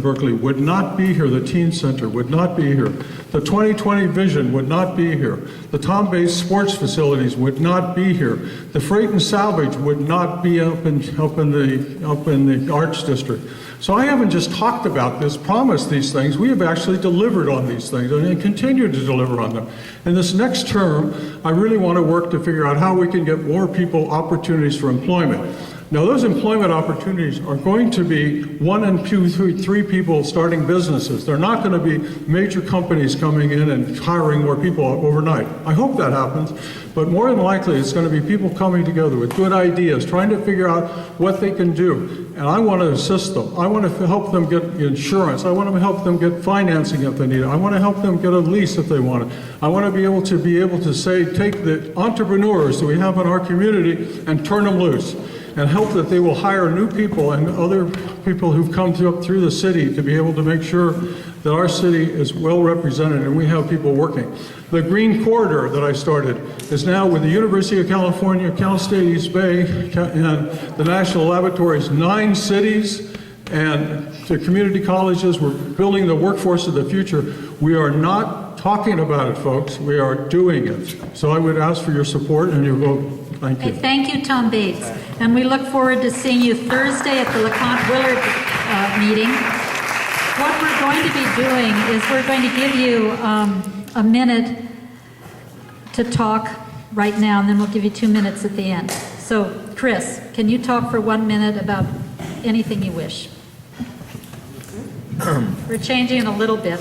Berkeley would not be here. The Teen Center would not be here. The 2020 vision would not be here. The Tom Bates sports facilities would not be here. The freight and salvage would not be up in the Arts District. So I haven't just talked about this, promised these things. We have actually delivered on these things and continue to deliver on them. In this next term, I really want to work to figure out how we can get more people opportunities for employment. Now, those employment opportunities are going to be 1 and 2, 3 people starting businesses. They're not going to be major companies coming in and hiring more people overnight. I hope that happens, but more than likely it's going to be people coming together with good ideas, trying to figure out what they can do. And I want to assist them. I want to help them get insurance. I want to help them get financing if they need it. I want to help them get a lease if they want it. I want to be able to say, take the entrepreneurs that we have in our community and turn them loose, and help that they will hire new people and other people who've come through the city to be able to make sure that our city is well represented and we have people working. The Green Corridor that I started is now with the University of California, Cal State East Bay, and the National Laboratories, 9 cities, and the community colleges. We're building the workforce of the future. We are not talking about it, folks. We are doing it. So I would ask for your support and your vote. Thank you. Thank you, Tom Bates. And we look forward to seeing you Thursday at the LeConte Willard meeting. What we're going to be doing is we're going to give you a minute to talk right now, and then we'll give you 2 minutes at the end. So, Kriss, can you talk for 1 minute about anything you wish? We're changing it a little bit.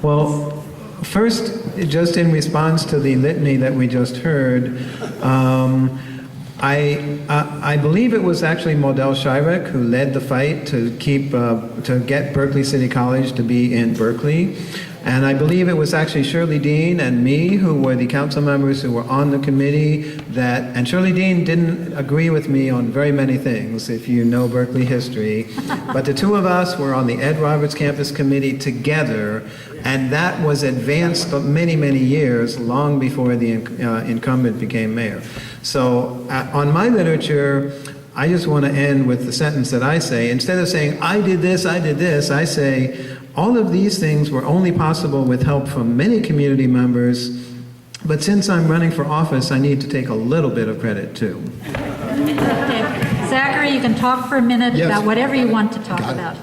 Well, first, just in response to the litany that we just heard, I believe it was actually Model Shirek who led the fight to get Berkeley City College to be in Berkeley. And I believe it was actually Shirley Dean and me who were the council members who were on the committee and Shirley Dean didn't agree with me on very many things, if you know Berkeley history. But the two of us were on the Ed Roberts Campus Committee together, and that was advanced many, many years, long before the incumbent became mayor. So on my literature, I just want to end with the sentence that I say. Instead of saying, I did this, I say, all of these things were only possible with help from many community members, but since I'm running for office, I need to take a little bit of credit too. Okay. Zachary, you can talk for a minute about whatever you want to talk about.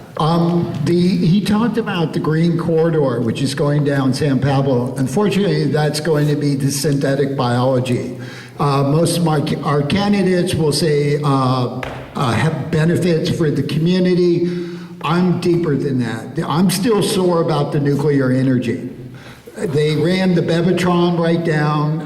He talked about the Green Corridor, which is going down San Pablo. Unfortunately, that's going to be the synthetic biology. Most of our candidates will say have benefits for the community. I'm deeper than that. I'm still sore about the nuclear energy. They ran the Bevatron right down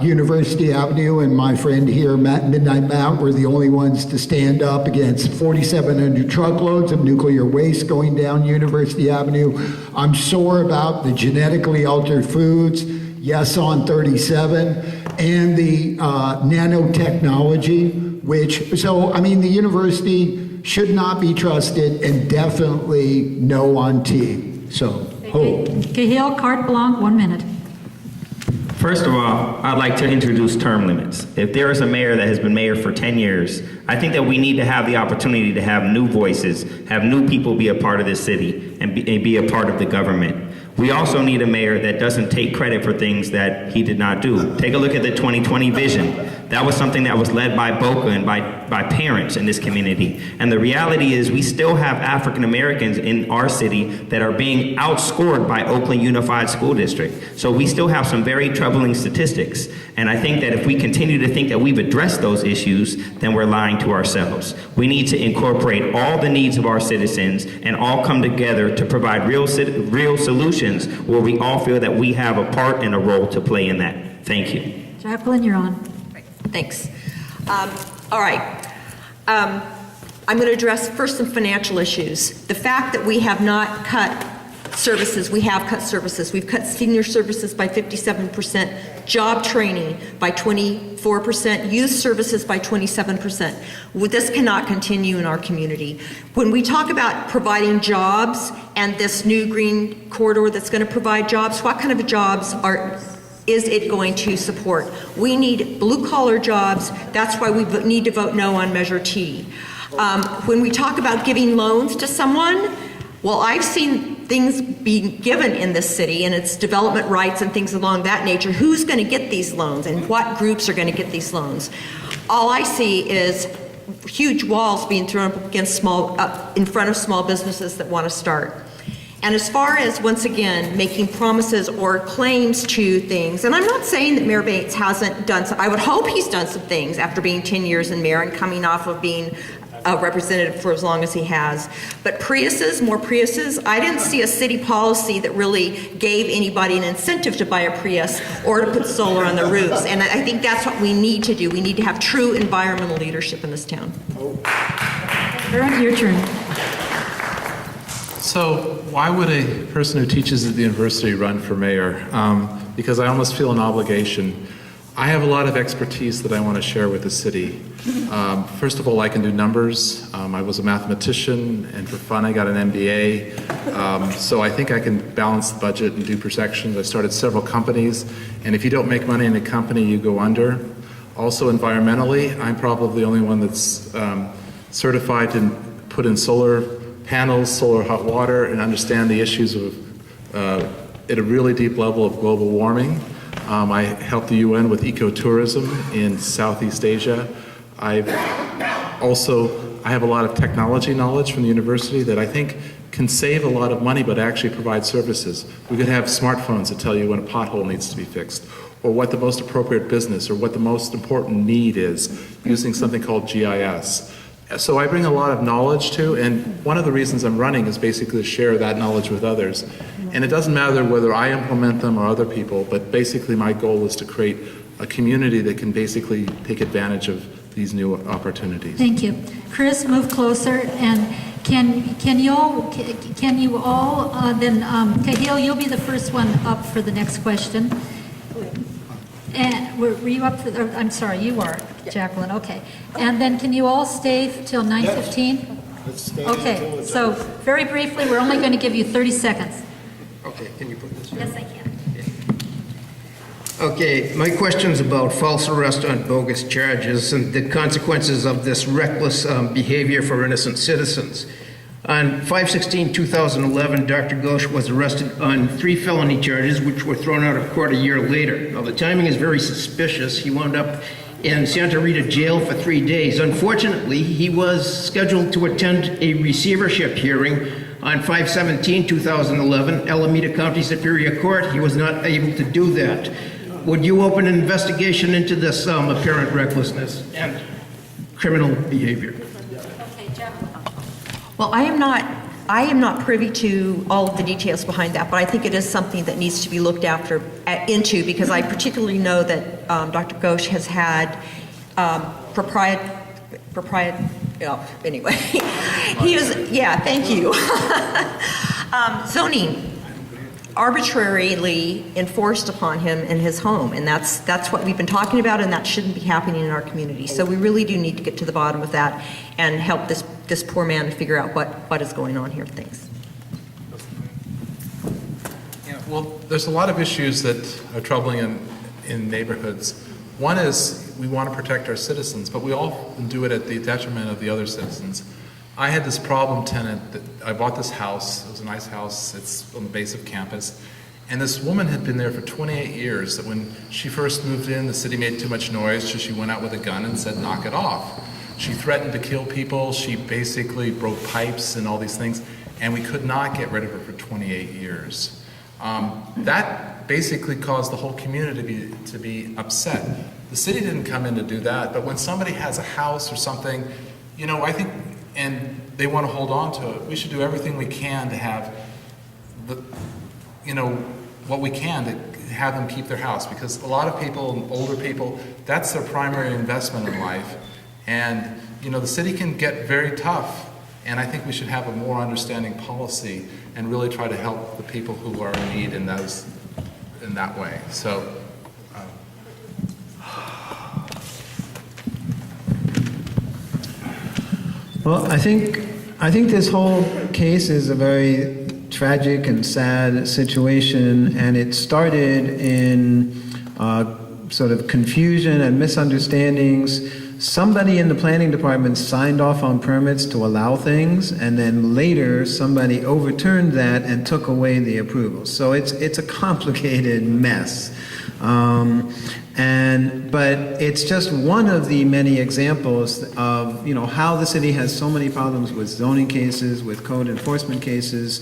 University Avenue, and my friend here, Midnight Matt, were the only ones to stand up against 4,700 truckloads of nuclear waste going down University Avenue. I'm sore about the genetically altered foods, yes on 37, and the nanotechnology, the university should not be trusted, and definitely no on T. So, hope. Cahill, carte blanche, 1 minute. First of all, I'd like to introduce term limits. If there is a mayor that has been mayor for 10 years, I think that we need to have the opportunity to have new voices, have new people be a part of this city and be a part of the government. We also need a mayor that doesn't take credit for things that he did not do. Take a look at the 2020 vision. That was something that was led by BOCA and by parents in this community. And the reality is we still have African Americans in our city that are being outscored by Oakland Unified School District. So we still have some very troubling statistics. And I think that if we continue to think that we've addressed those issues, then we're lying to ourselves. We need to incorporate all the needs of our citizens and all come together to provide real solutions where we all feel that we have a part and a role to play in that. Thank you. Jacqueline, you're on. Thanks. All right. I'm going to address first some financial issues. The fact that we have not cut services, we have cut services. We've cut senior services by 57%, job training by 24%, youth services by 27%. This cannot continue in our community. When we talk about providing jobs and this new green corridor that's going to provide jobs, what kind of jobs is it going to support? We need blue-collar jobs. That's why we need to vote no on Measure T. When we talk about giving loans to someone, well, I've seen things being given in this city, and it's development rights and things along that nature. Who's going to get these loans, and what groups are going to get these loans? All I see is huge walls being thrown up against in front of small businesses that want to start. And as far as, once again, making promises or claims to things, and I'm not saying that Mayor Bates hasn't done some, I would hope he's done some things after being 10 years in mayor and coming off of being a representative for as long as he has. But more Priuses, I didn't see a city policy that really gave anybody an incentive to buy a Prius or to put solar on their roofs. And I think that's what we need to do. We need to have true environmental leadership in this town. Aaron, your turn. So why would a person who teaches at the university run for mayor? Because I almost feel an obligation. I have a lot of expertise that I want to share with the city. First of all, I can do numbers. I was a mathematician, and for fun, I got an MBA. So I think I can balance the budget and do projections. I started several companies, and if you don't make money in a company, you go under. Also, environmentally, I'm probably the only one that's certified to put in solar panels, solar hot water, and understand the issues of, at a really deep level of global warming. I helped the UN with ecotourism in Southeast Asia. I have a lot of technology knowledge from the university that I think can save a lot of money but actually provide services. We could have smartphones that tell you when a pothole needs to be fixed, or what the most appropriate business or what the most important need is, using something called GIS. So I bring a lot of knowledge too, and one of the reasons I'm running is basically to share that knowledge with others. And it doesn't matter whether I implement them or other people, but basically my goal is to create a community that can basically take advantage of these new opportunities. Thank you. Kriss, move closer, and can you all then, Cahill, you'll be the first one up for the next question. And were you up for I'm sorry, you are, Jacqueline, okay. And then can you all stay till 9:15? Okay, so very briefly, we're only going to give you 30 seconds. Okay, can you put this in? Yes, I can. Okay, my question's about false arrest on bogus charges and the consequences of this reckless behavior for innocent citizens. On 5/16/2011, Dr. Ghosh was arrested on 3 felony charges, which were thrown out of court a year later. Now, the timing is very suspicious. He wound up in Santa Rita jail for 3 days. Unfortunately, he was scheduled to attend a receivership hearing on 5/17/2011, Alameda County Superior Court. He was not able to do that. Would you open an investigation into this apparent recklessness and criminal behavior? Well, I am not privy to all of the details behind that, but I think it is something that needs to be looked into, because I particularly know that Dr. Ghosh has had anyway, he was, yeah, thank you. Zoning arbitrarily enforced upon him in his home, and that's what we've been talking about, and that shouldn't be happening in our community. So we really do need to get to the bottom of that and help this poor man figure out what is going on here. Thanks. Yeah, well, there's a lot of issues that are troubling in neighborhoods. One is we want to protect our citizens, but we often do it at the detriment of the other citizens. I had this problem tenant that I bought this house. It was a nice house. It's on the base of campus. And this woman had been there for 28 years. That when she first moved in, the city made too much noise, so she went out with a gun and said, knock it off. She threatened to kill people. She basically broke pipes and all these things. And we could not get rid of her for 28 years. That basically caused the whole community to be upset. The city didn't come in to do that, but when somebody has a house or something, you know, I think, and they want to hold on to it, we should do everything we can to have what we can to have them keep their house, because a lot of people, older people, that's their primary investment in life. And, you know, the city can get very tough, and I think we should have a more understanding policy and really try to help the people who are in need in that way. So, Well, I think this whole case is a very tragic and sad situation, and it started in sort of confusion and misunderstandings. somebody in the planning department signed off on permits to allow things, and then later somebody overturned that and took away the approval. So it's a complicated mess. But it's just one of the many examples of, how the city has so many problems with zoning cases, with code enforcement cases.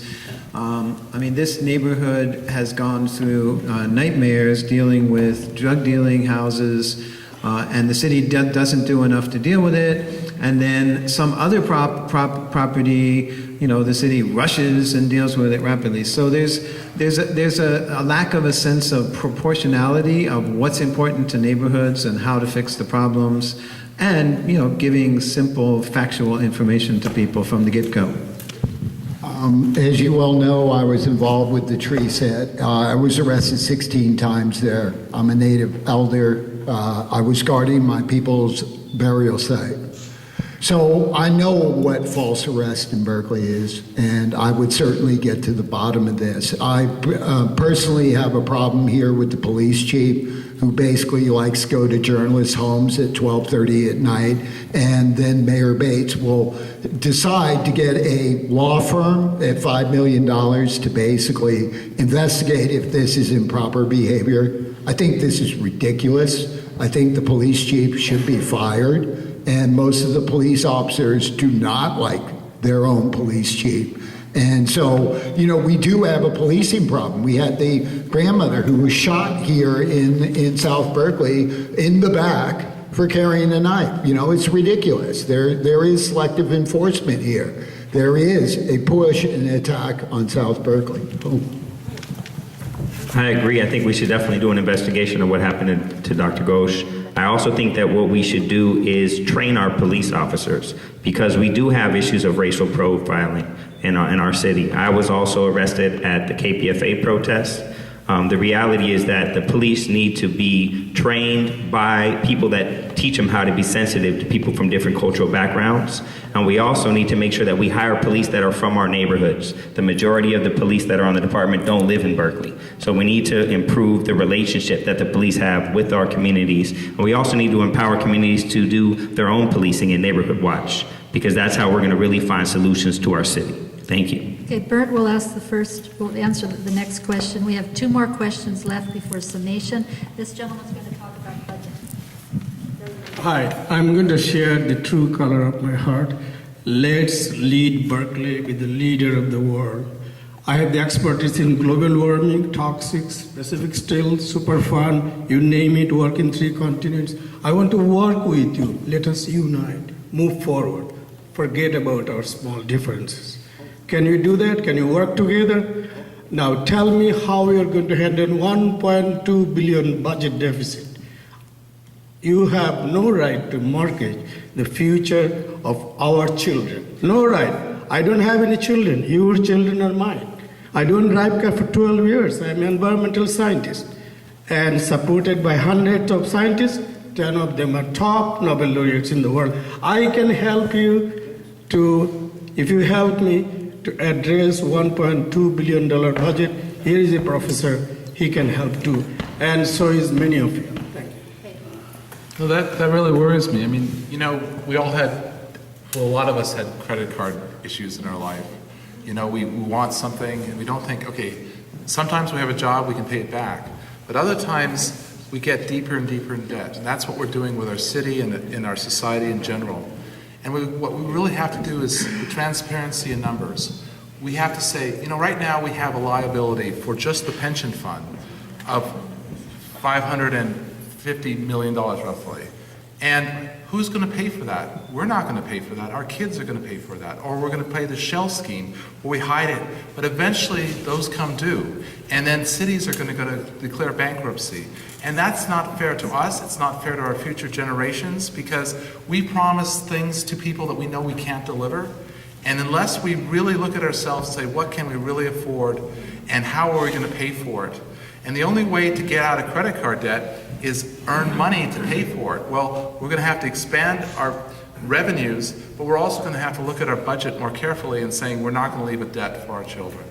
This neighborhood has gone through nightmares dealing with drug dealing houses, and the city doesn't do enough to deal with it. And then some other property, the city rushes and deals with it rapidly. So there's a lack of a sense of proportionality of what's important to neighborhoods and how to fix the problems, and giving simple factual information to people from the get-go. As you well know, I was involved with the tree set. I was arrested 16 times there. I'm a native elder. I was guarding my people's burial site. So I know what false arrest in Berkeley is, and I would certainly get to the bottom of this. I personally have a problem here with the police chief, who basically likes to go to journalists' homes at 12:30 at night, and then Mayor Bates will decide to get a law firm at $5 million to basically investigate if this is improper behavior. I think this is ridiculous. I think the police chief should be fired. And most of the police officers do not like their own police chief. And so, we do have a policing problem. We had the grandmother who was shot here in South Berkeley in the back for carrying a knife. It's ridiculous. There is selective enforcement here. There is a push and attack on South Berkeley. Boom. I agree. I think we should definitely do an investigation of what happened to Dr. Ghosh. I also think that what we should do is train our police officers, because we do have issues of racial profiling in our city. I was also arrested at the KPFA protest. The reality is that the police need to be trained by people that teach them how to be sensitive to people from different cultural backgrounds. And we also need to make sure that we hire police that are from our neighborhoods. The majority of the police that are on the department don't live in Berkeley. So we need to improve the relationship that the police have with our communities. And we also need to empower communities to do their own policing and neighborhood watch, because that's how we're going to really find solutions to our city. Thank you. Okay, Bert will answer the next question. We have 2 more questions left before summation. This gentleman's going to talk about budget. Hi, I'm going to share the true color of my heart. Let's lead Berkeley with the leader of the world. I have the expertise in global warming, toxics, Pacific still, Superfund, you name it, work in 3 continents. I want to work with you. Let us unite, move forward, forget about our small differences. Can you do that? Can you work together? Now tell me how we are going to handle $1.2 billion budget deficit. You have no right to mortgage the future of our children. No right. I don't have any children. Your children are mine. I don't drive car for 12 years. I'm an environmental scientist and supported by hundreds of scientists. 10 of them are top Nobel laureates in the world. I can help you if you help me, to address $1.2 billion budget. Here is a professor. He can help too. And so is many of you. Thank you. Well, that really worries me. We all a lot of us had credit card issues in our life. We want something and we don't think, okay, sometimes we have a job, we can pay it back. But other times we get deeper and deeper in debt. And that's what we're doing with our city and in our society in general. And what we really have to do is the transparency in numbers. We have to say, right now we have a liability for just the pension fund of $550 million roughly. And who's going to pay for that? We're not going to pay for that. Our kids are going to pay for that. Or we're going to pay the shell scheme where we hide it. But eventually those come due. And then cities are going to declare bankruptcy. And that's not fair to us. It's not fair to our future generations, because we promise things to people that we know we can't deliver. And unless we really look at ourselves and say, what can we really afford and how are we going to pay for it? And the only way to get out of credit card debt is earn money to pay for it. Well, we're going to have to expand our revenues, but we're also going to have to look at our budget more carefully and saying we're not going to leave a debt for our children.